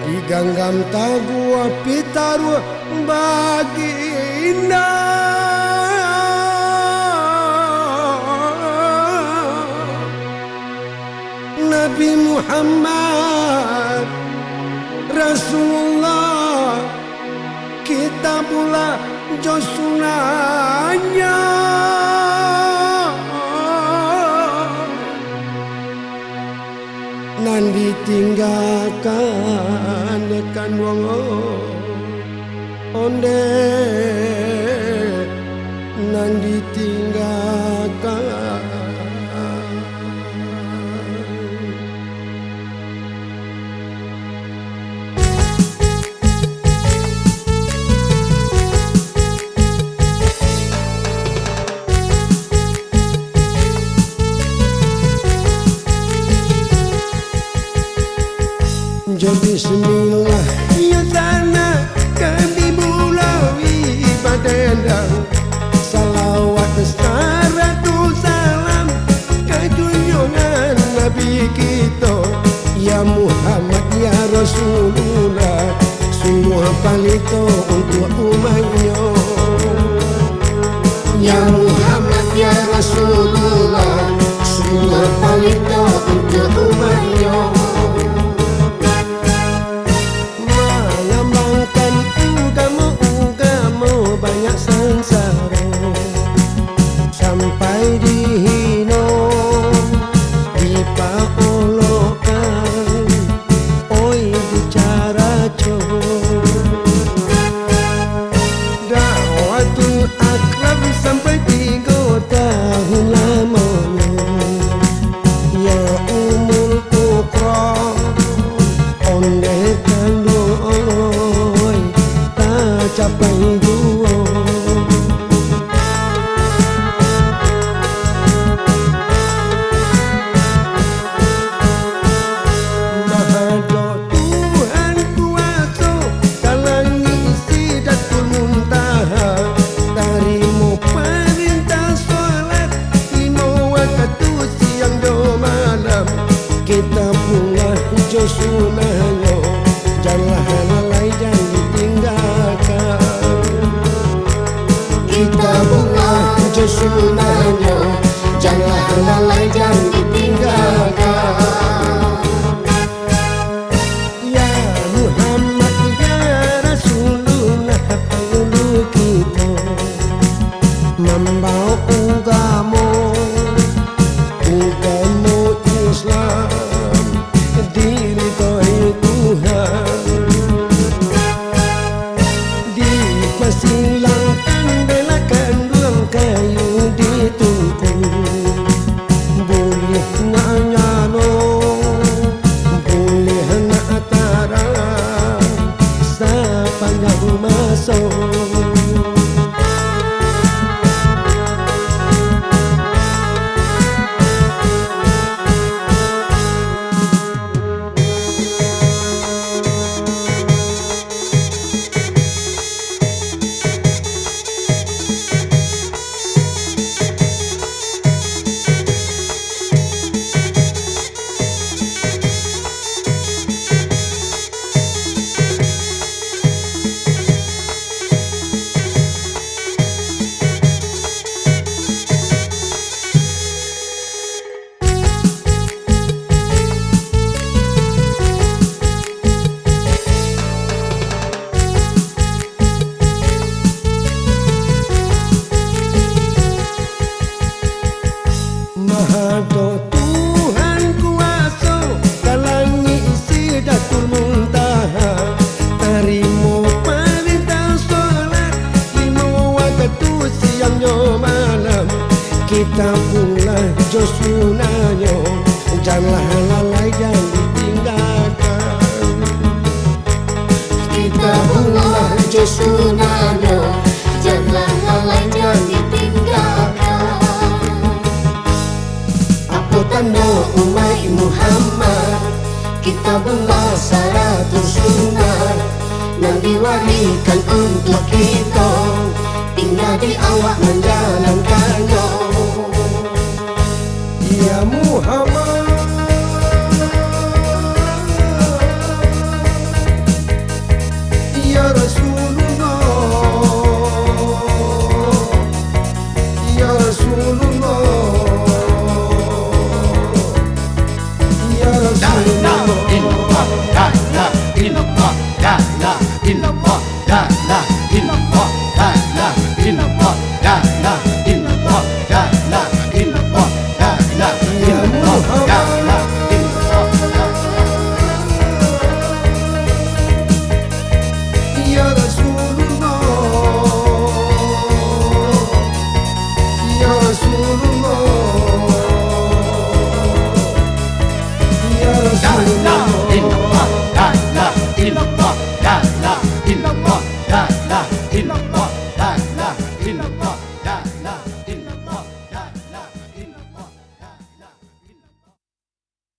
Diganggam tabuah pitaruh baginda Nabi Muhammad Rasulullah, kita pula josunanya nan ditinggalkan dekan wong onde nan ditinggalkan. Jo bismillah ya tanah kami mulai badendang salawat saratu salam ke junjungan Nabi kita ya Muhammad ya Rasulullah, semua palito untuk umatnya ya Muhammad ya Rasulullah, semua palito untuk umatnya. Banyak sengsara sampai dihina, dipaolokan, oi bicara dakwatul akram sampai 3 tahun lamanya ya umul ukra ondekan dooi tak capai sunahnya, janganlah lalai dan ditinggalkan. Kita bunga sunahnya, janganlah lalai dan ditinggalkan. Ya Muhammad ya Rasulullah, pelulu kita membawa agama Islam diridhoi Tuhan, dipersilangkan belakan ruang kayu ditunggu, boleh nganyano, boleh nak tarang sepanjang masa. Mahado Tuhan kuasa kalangi Sidratul Muntaha, tarimo perintah solat 5 waktu siangnya malam, kita pula jo sunahnya, janganlah lalai dan ditinggalkan. Kita pula jo sunahnya, janganlah lalai dan ditinggalkan. Tanda umat Muhammad, kita bela 100 sunnah yang diwariskan untuk kita, tinggal di awak menjalankannya. Ya Muhammad la ilaha illallah, la ilaha illallah, la ilaha illallah, la ilaha illallah, la ilaha illallah, la ilaha illallah. Ya Rasulullah, Ya Rasulullah, Ya Rasulullah. La ilaha illallah, la ilaha illallah, la ilaha illallah.